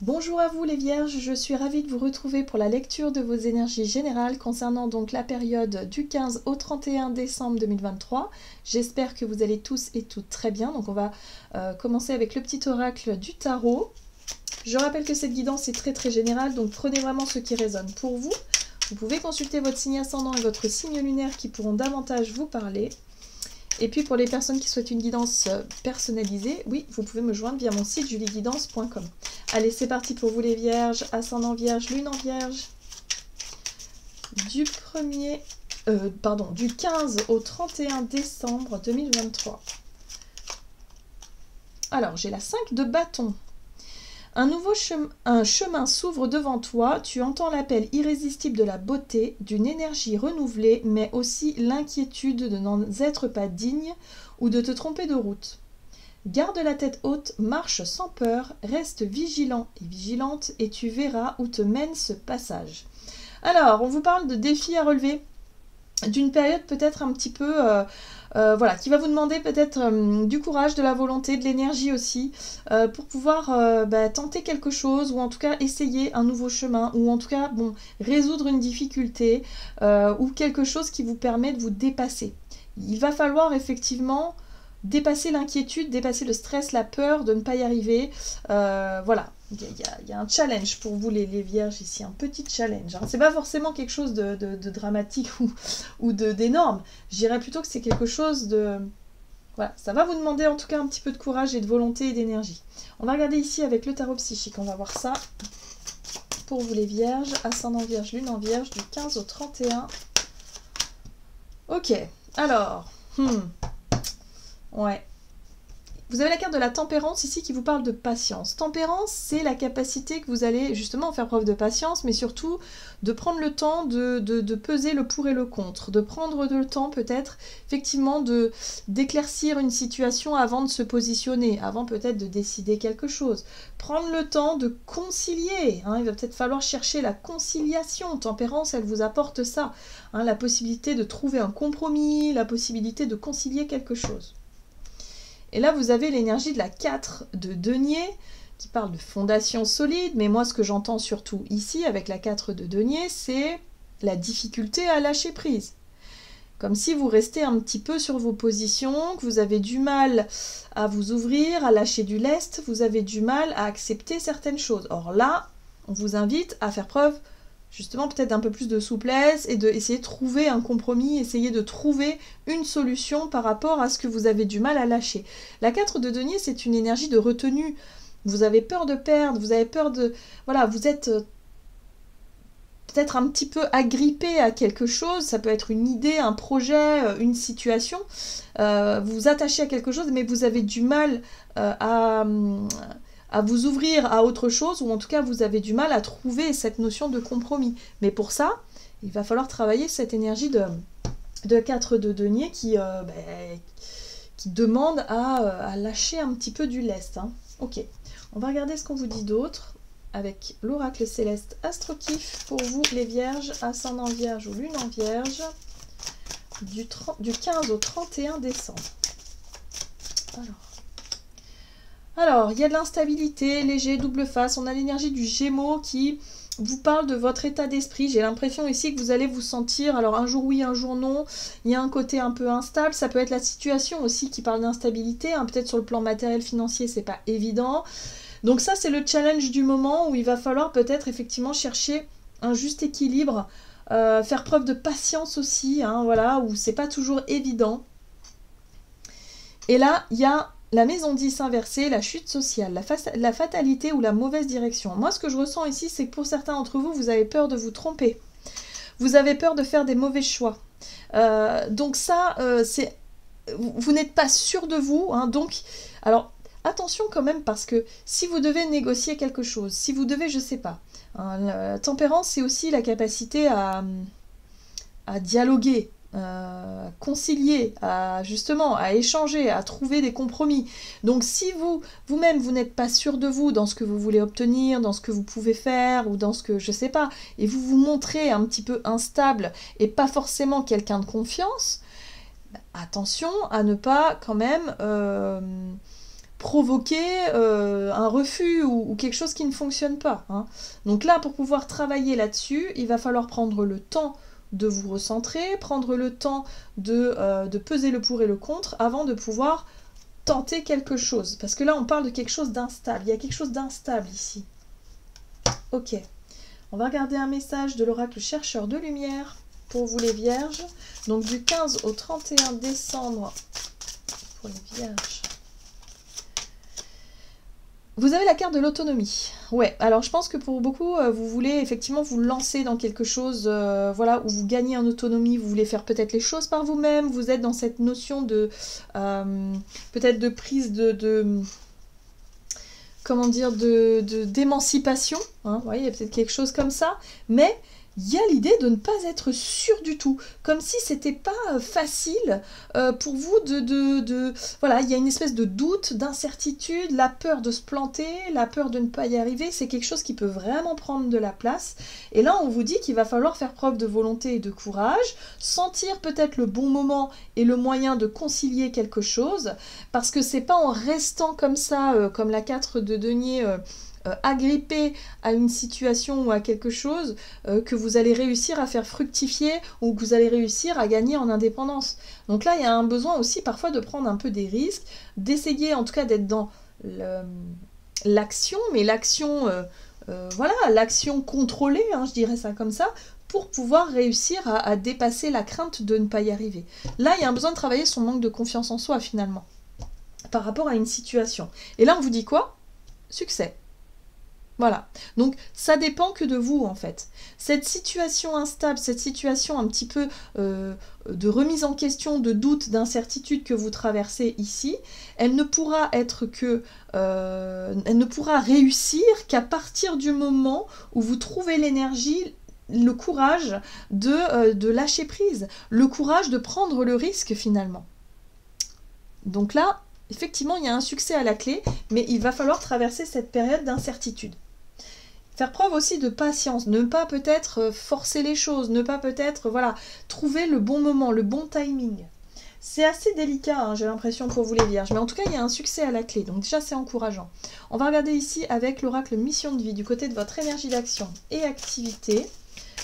Bonjour à vous les Vierges, je suis ravie de vous retrouver pour la lecture de vos énergies générales concernant donc la période du 15 au 31 décembre 2023. J'espère que vous allez tous et toutes très bien. Donc on va commencer avec le petit oracle du tarot. Je rappelle que cette guidance est très générale, donc prenez vraiment ce qui résonne pour vous. Vous pouvez consulter votre signe ascendant et votre signe lunaire qui pourront davantage vous parler. Et puis pour les personnes qui souhaitent une guidance personnalisée, oui, vous pouvez me joindre via mon site julieguidance.com. Allez, c'est parti pour vous les Vierges, ascendant Vierge, lune en Vierge. Du 15 au 31 décembre 2023. Alors, j'ai la 5 de bâton. Un chemin s'ouvre devant toi, tu entends l'appel irrésistible de la beauté, d'une énergie renouvelée, mais aussi l'inquiétude de n'en être pas digne ou de te tromper de route. Garde la tête haute, marche sans peur, reste vigilant et vigilante et tu verras où te mène ce passage. Alors, on vous parle de défis à relever, d'une période peut-être un petit peu... voilà, qui va vous demander peut-être du courage, de la volonté, de l'énergie aussi, pour pouvoir tenter quelque chose, ou en tout cas essayer un nouveau chemin, ou en tout cas résoudre une difficulté, ou quelque chose qui vous permet de vous dépasser. Il va falloir effectivement dépasser l'inquiétude, dépasser le stress, la peur de ne pas y arriver. Voilà, il y a un challenge pour vous les Vierges ici, un petit challenge. Hein. C'est pas forcément quelque chose de dramatique ou d'énorme. Je dirais plutôt que c'est quelque chose de... Voilà, ça va vous demander en tout cas un petit peu de courage et de volonté et d'énergie. On va regarder ici avec le tarot psychique, on va voir ça. Pour vous les Vierges, ascendant Vierge, lune en Vierge, du 15 au 31. Ok, alors... Ouais. Vous avez la carte de la tempérance ici qui vous parle de patience. Tempérance, c'est la capacité que vous allez justement faire preuve de patience, mais surtout de prendre le temps de peser le pour et le contre, de prendre le temps peut-être effectivement d'éclaircir une situation avant de se positionner, avant peut-être de décider quelque chose. Prendre le temps de concilier, hein, il va peut-être falloir chercher la conciliation. Tempérance, elle vous apporte ça, hein, la possibilité de trouver un compromis, la possibilité de concilier quelque chose. Et là, vous avez l'énergie de la 4 de denier, qui parle de fondation solide, mais moi, ce que j'entends surtout ici, avec la 4 de denier, c'est la difficulté à lâcher prise. Comme si vous restez un petit peu sur vos positions, que vous avez du mal à vous ouvrir, à lâcher du lest, vous avez du mal à accepter certaines choses. Or là, on vous invite à faire preuve justement peut-être un peu plus de souplesse et d'essayer de trouver un compromis, essayer de trouver une solution par rapport à ce que vous avez du mal à lâcher. La 4 de denier, c'est une énergie de retenue. Vous avez peur de perdre, vous avez peur de... Voilà, vous êtes peut-être un petit peu agrippé à quelque chose, ça peut être une idée, un projet, une situation. Vous vous attachez à quelque chose, mais vous avez du mal à vous ouvrir à autre chose, ou en tout cas vous avez du mal à trouver cette notion de compromis. Mais pour ça, il va falloir travailler cette énergie de 4 de denier qui demande à lâcher un petit peu du lest. Hein. Ok, on va regarder ce qu'on vous dit d'autre avec l'oracle céleste Astrokif pour vous les Vierges, ascendant Vierge ou lune en Vierge, du 15 au 31 décembre. Alors, il y a de l'instabilité, léger, double face. On a l'énergie du Gémeaux qui vous parle de votre état d'esprit. J'ai l'impression ici que vous allez vous sentir, alors un jour oui, un jour non. Il y a un côté un peu instable. Ça peut être la situation aussi qui parle d'instabilité. Hein. Peut-être sur le plan matériel, financier, c'est pas évident. Donc ça, c'est le challenge du moment où il va falloir peut-être effectivement chercher un juste équilibre. Faire preuve de patience aussi, hein, voilà, où c'est pas toujours évident. Et là, il y a la maison 10 inversée, la chute sociale, la fatalité ou la mauvaise direction. Moi, ce que je ressens ici, c'est que pour certains d'entre vous, vous avez peur de vous tromper. Vous avez peur de faire des mauvais choix. Donc ça, vous n'êtes pas sûr de vous. Hein, donc, alors, attention quand même, parce que si vous devez négocier quelque chose, si vous devez, je sais pas, hein, la tempérance, c'est aussi la capacité à dialoguer, concilier, justement à échanger, à trouver des compromis. Donc si vous-même vous n'êtes pas sûr de vous dans ce que vous voulez obtenir, dans ce que vous pouvez faire ou dans ce que je sais pas, et vous vous montrez un petit peu instable et pas forcément quelqu'un de confiance, attention à ne pas quand même provoquer un refus ou quelque chose qui ne fonctionne pas. Hein. Donc là, pour pouvoir travailler là-dessus, il va falloir prendre le temps de vous recentrer, prendre le temps de peser le pour et le contre avant de pouvoir tenter quelque chose. Parce que là, on parle de quelque chose d'instable. Il y a quelque chose d'instable ici. Ok. On va regarder un message de l'oracle chercheur de lumière pour vous les vierges. Donc du 15 au 31 décembre pour les vierges. Vous avez la carte de l'autonomie. Ouais, alors je pense que pour beaucoup, vous voulez effectivement vous lancer dans quelque chose voilà, où vous gagnez en autonomie, vous voulez faire peut-être les choses par vous-même, vous êtes dans cette notion de peut-être de prise comment dire, d'émancipation. Hein, vous voyez, il y a peut-être quelque chose comme ça, mais il y a l'idée de ne pas être sûr du tout, comme si c'était pas facile pour vous voilà, il y a une espèce de doute, d'incertitude, la peur de se planter, la peur de ne pas y arriver, c'est quelque chose qui peut vraiment prendre de la place. Et là, on vous dit qu'il va falloir faire preuve de volonté et de courage, sentir peut-être le bon moment et le moyen de concilier quelque chose, parce que c'est pas en restant comme ça, comme la 4 de denier, agrippé à une situation ou à quelque chose que vous allez réussir à faire fructifier ou que vous allez réussir à gagner en indépendance. Donc là, il y a un besoin aussi parfois de prendre un peu des risques, d'essayer en tout cas d'être dans l'action, mais l'action, voilà, l'action contrôlée, hein, je dirais ça comme ça, pour pouvoir réussir à dépasser la crainte de ne pas y arriver. Là, il y a un besoin de travailler son manque de confiance en soi finalement, par rapport à une situation. Et là, on vous dit quoi? Succès. Voilà, donc ça dépend que de vous en fait. Cette situation instable, cette situation un petit peu de remise en question, de doute, d'incertitude que vous traversez ici, elle ne pourra être que, elle ne pourra réussir qu'à partir du moment où vous trouvez l'énergie, le courage de lâcher prise, le courage de prendre le risque finalement. Donc là, effectivement, il y a un succès à la clé, mais il va falloir traverser cette période d'incertitude. Faire preuve aussi de patience, ne pas peut-être forcer les choses, ne pas peut-être, voilà, trouver le bon moment, le bon timing. C'est assez délicat, hein, j'ai l'impression pour vous les vierges, mais en tout cas, il y a un succès à la clé, donc déjà, c'est encourageant. On va regarder ici avec l'oracle mission de vie, du côté de votre énergie d'action et activité,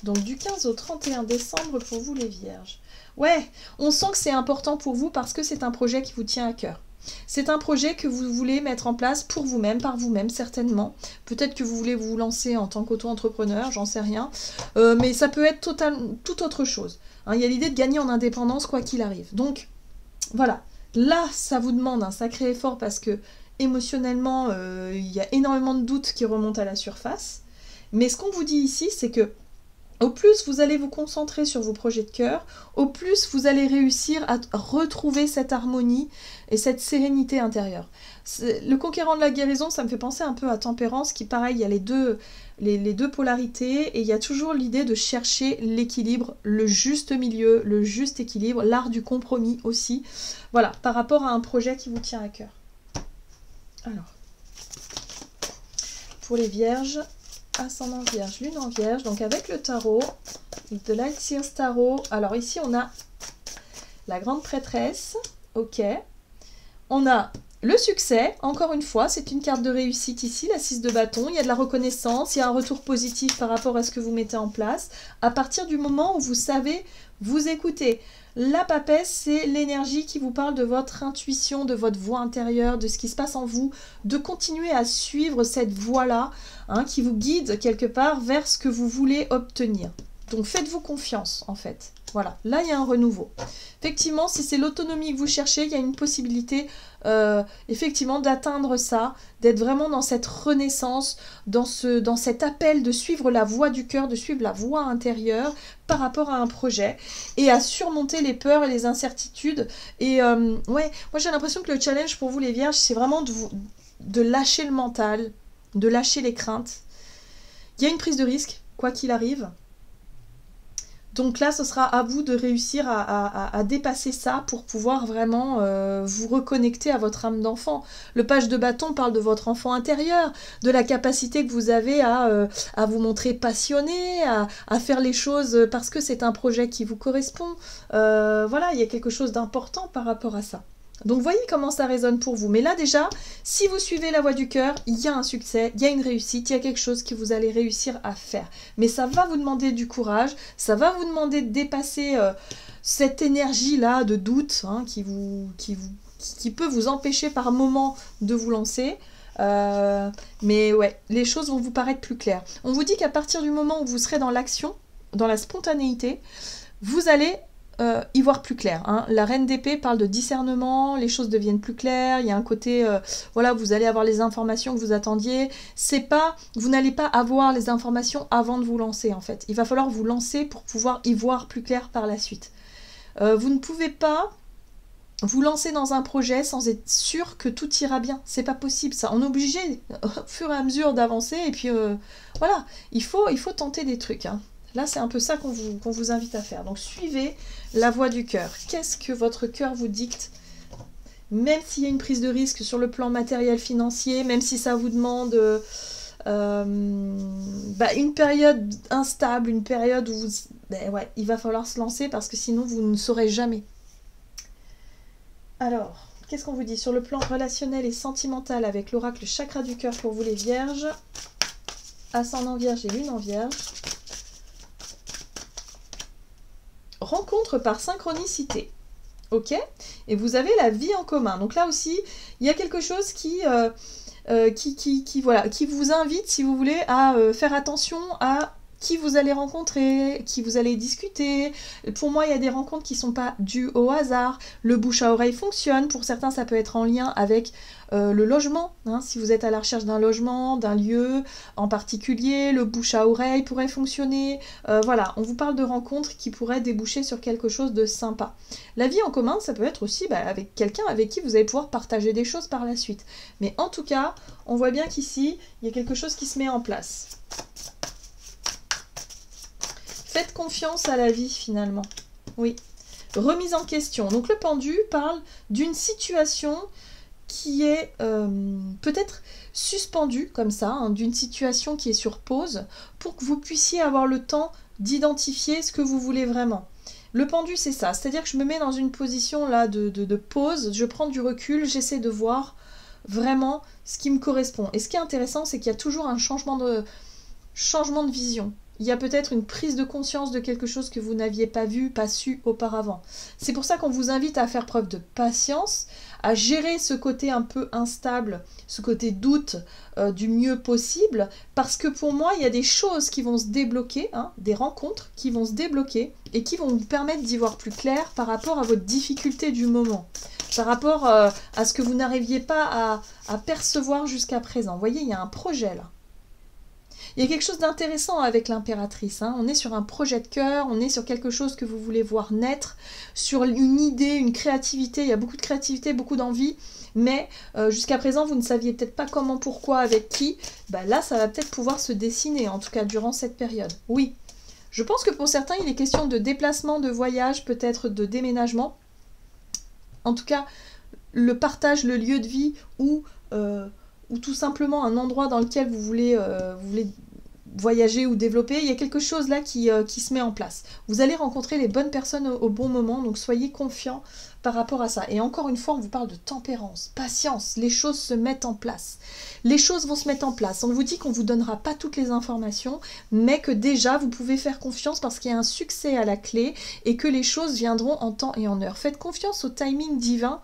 donc du 15 au 31 décembre pour vous les vierges. Ouais, on sent que c'est important pour vous parce que c'est un projet qui vous tient à cœur. C'est un projet que vous voulez mettre en place pour vous-même, par vous-même certainement. Peut-être que vous voulez vous lancer en tant qu'auto-entrepreneur, j'en sais rien. Mais ça peut être tout autre chose. Hein, il y a l'idée de gagner en indépendance quoi qu'il arrive. Donc voilà, là ça vous demande un sacré effort parce que émotionnellement il y a énormément de doutes qui remontent à la surface. Mais ce qu'on vous dit ici, c'est que au plus vous allez vous concentrer sur vos projets de cœur, au plus vous allez réussir à retrouver cette harmonie et cette sérénité intérieure. Le conquérant de la guérison, ça me fait penser un peu à Tempérance, qui pareil, il y a les deux polarités, et il y a toujours l'idée de chercher l'équilibre, le juste milieu, le juste équilibre, l'art du compromis aussi. Voilà, par rapport à un projet qui vous tient à cœur. Alors, pour les vierges, ascendant vierge, lune en vierge, donc avec le tarot, de Light Seers Tarot. Alors ici on a la grande prêtresse, ok. On a le succès, encore une fois, c'est une carte de réussite ici, la 6 de bâton. Il y a de la reconnaissance, il y a un retour positif par rapport à ce que vous mettez en place. À partir du moment où vous savez vous écouter. La papesse, c'est l'énergie qui vous parle de votre intuition, de votre voix intérieure, de ce qui se passe en vous, de continuer à suivre cette voie-là, hein, qui vous guide quelque part vers ce que vous voulez obtenir. Donc faites-vous confiance en fait. Voilà, là il y a un renouveau. Effectivement, si c'est l'autonomie que vous cherchez, il y a une possibilité effectivement d'atteindre ça, d'être vraiment dans cette renaissance, dans cet appel de suivre la voie du cœur, de suivre la voie intérieure par rapport à un projet et à surmonter les peurs et les incertitudes. Et ouais, moi j'ai l'impression que le challenge pour vous les vierges, c'est vraiment de lâcher le mental, de lâcher les craintes. Il y a une prise de risque, quoi qu'il arrive. Donc là, ce sera à vous de réussir à dépasser ça pour pouvoir vraiment vous reconnecter à votre âme d'enfant. Le page de bâton parle de votre enfant intérieur, de la capacité que vous avez à vous montrer passionné, à faire les choses parce que c'est un projet qui vous correspond. Voilà, il y a quelque chose d'important par rapport à ça. Donc voyez comment ça résonne pour vous. Mais là déjà, si vous suivez la voie du cœur, il y a un succès, il y a une réussite, il y a quelque chose que vous allez réussir à faire. Mais ça va vous demander du courage, ça va vous demander de dépasser cette énergie-là de doute hein, qui peut vous empêcher par moment de vous lancer. Mais ouais, les choses vont vous paraître plus claires. On vous dit qu'à partir du moment où vous serez dans l'action, dans la spontanéité, vous allez y voir plus clair. Hein. La reine d'épée parle de discernement, les choses deviennent plus claires, il y a un côté, voilà, vous allez avoir les informations que vous attendiez. C'est pas, vous n'allez pas avoir les informations avant de vous lancer en fait. Il va falloir vous lancer pour pouvoir y voir plus clair par la suite. Vous ne pouvez pas vous lancer dans un projet sans être sûr que tout ira bien. C'est pas possible ça. On est obligé au fur et à mesure d'avancer et puis voilà, il faut tenter des trucs. Hein. Là, c'est un peu ça qu'on vous invite à faire. Donc, suivez la voie du cœur. Qu'est-ce que votre cœur vous dicte? Même s'il y a une prise de risque sur le plan matériel, financier, même si ça vous demande une période instable, une période où ouais, il va falloir se lancer parce que sinon, vous ne saurez jamais. Alors, qu'est-ce qu'on vous dit? Sur le plan relationnel et sentimental avec l'oracle chakra du cœur pour vous les vierges, ascendant vierge et lune en vierge. Rencontre par synchronicité, ok? Et vous avez la vie en commun. Donc là aussi, il y a quelque chose qui vous invite, si vous voulez, à faire attention à qui vous allez rencontrer, qui vous allez discuter. Pour moi, il y a des rencontres qui ne sont pas dues au hasard. Le bouche à oreille fonctionne. Pour certains, ça peut être en lien avec le logement. Hein. Si vous êtes à la recherche d'un logement, d'un lieu en particulier, le bouche à oreille pourrait fonctionner. Voilà, on vous parle de rencontres qui pourraient déboucher sur quelque chose de sympa. La vie en commun, ça peut être aussi avec quelqu'un avec qui vous allez pouvoir partager des choses par la suite. Mais en tout cas, on voit bien qu'ici, il y a quelque chose qui se met en place. Faites confiance à la vie, finalement. Oui. Remise en question. Donc, le pendu parle d'une situation qui est peut-être suspendue, comme ça, hein, d'une situation qui est sur pause, pour que vous puissiez avoir le temps d'identifier ce que vous voulez vraiment. Le pendu, c'est ça. C'est-à-dire que je me mets dans une position là de pause, je prends du recul, j'essaie de voir vraiment ce qui me correspond. Et ce qui est intéressant, c'est qu'il y a toujours un changement de vision. Il y a peut-être une prise de conscience de quelque chose que vous n'aviez pas vu, pas su auparavant. C'est pour ça qu'on vous invite à faire preuve de patience, à gérer ce côté un peu instable, ce côté doute du mieux possible, parce que pour moi, il y a des choses qui vont se débloquer, hein, des rencontres qui vont se débloquer et qui vont vous permettre d'y voir plus clair par rapport à votre difficulté du moment, par rapport à ce que vous n'arriviez pas à percevoir jusqu'à présent. Vous voyez, il y a un projet là. Il y a quelque chose d'intéressant avec l'impératrice. Hein. On est sur un projet de cœur, on est sur quelque chose que vous voulez voir naître, sur une idée, une créativité. Il y a beaucoup de créativité, beaucoup d'envie, mais jusqu'à présent, vous ne saviez peut-être pas comment, pourquoi, avec qui. Là, ça va peut-être pouvoir se dessiner, en tout cas durant cette période. Oui, je pense que pour certains, il est question de déplacement, de voyage, peut-être de déménagement. En tout cas, le partage, le lieu de vie ou tout simplement un endroit dans lequel vous voulez voyager ou développer, il y a quelque chose là qui se met en place. Vous allez rencontrer les bonnes personnes au bon moment, donc soyez confiants par rapport à ça. Et encore une fois, on vous parle de tempérance, patience, les choses se mettent en place. Les choses vont se mettre en place. On vous dit qu'on ne vous donnera pas toutes les informations, mais que déjà vous pouvez faire confiance parce qu'il y a un succès à la clé et que les choses viendront en temps et en heure. Faites confiance au timing divin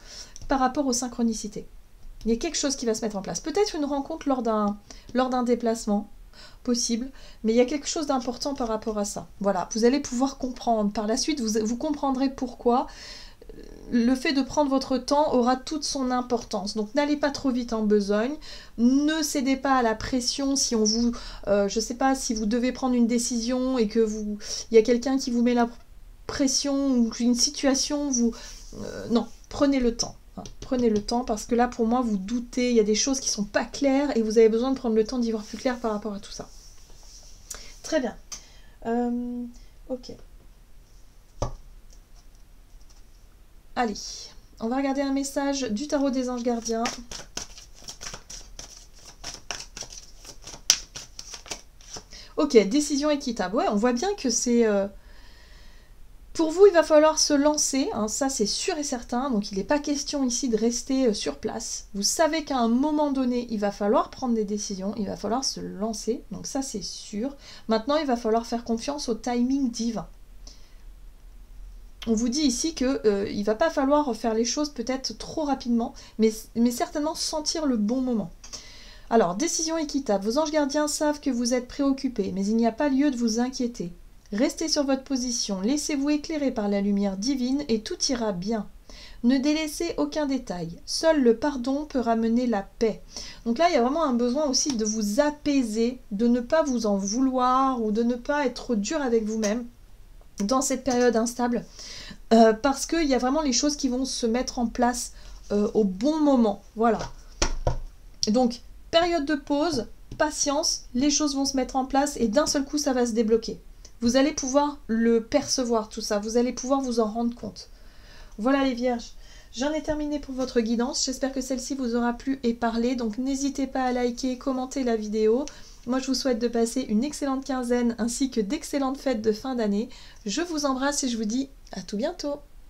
par rapport aux synchronicités. Il y a quelque chose qui va se mettre en place. Peut-être une rencontre lors d'un déplacement, possible, mais il y a quelque chose d'important par rapport à ça. Voilà, vous allez pouvoir comprendre. Par la suite, vous comprendrez pourquoi le fait de prendre votre temps aura toute son importance. Donc n'allez pas trop vite en besogne, ne cédez pas à la pression si on vous... je sais pas, si vous devez prendre une décision et que il y a quelqu'un qui vous met la pression ou une situation, non, prenez le temps. Prenez le temps parce que là pour moi vous doutez, il y a des choses qui sont pas claires et vous avez besoin de prendre le temps d'y voir plus clair par rapport à tout ça. Très bien. Ok. Allez, on va regarder un message du tarot des anges gardiens. Ok, décision équitable. Ouais, on voit bien que c'est... Pour vous, il va falloir se lancer, hein, ça c'est sûr et certain, donc il n'est pas question ici de rester sur place. Vous savez qu'à un moment donné, il va falloir prendre des décisions, il va falloir se lancer, donc ça c'est sûr. Maintenant, il va falloir faire confiance au timing divin. On vous dit ici qu'il ne va pas falloir faire les choses peut-être trop rapidement, mais certainement sentir le bon moment. Alors, décision équitable. Vos anges gardiens savent que vous êtes préoccupés, mais il n'y a pas lieu de vous inquiéter. Restez sur votre position, laissez-vous éclairer par la lumière divine et tout ira bien. Ne délaissez aucun détail. Seul le pardon peut ramener la paix. Donc là, il y a vraiment un besoin aussi de vous apaiser, de ne pas vous en vouloir ou de ne pas être trop dur avec vous-même dans cette période instable. Parce qu'il y a vraiment les choses qui vont se mettre en place au bon moment. Voilà. Donc, période de pause, patience, les choses vont se mettre en place et d'un seul coup, ça va se débloquer. Vous allez pouvoir le percevoir, tout ça. Vous allez pouvoir vous en rendre compte. Voilà les vierges. J'en ai terminé pour votre guidance. J'espère que celle-ci vous aura plu et parlé. Donc, n'hésitez pas à liker, commenter la vidéo. Moi, je vous souhaite de passer une excellente quinzaine ainsi que d'excellentes fêtes de fin d'année. Je vous embrasse et je vous dis à tout bientôt.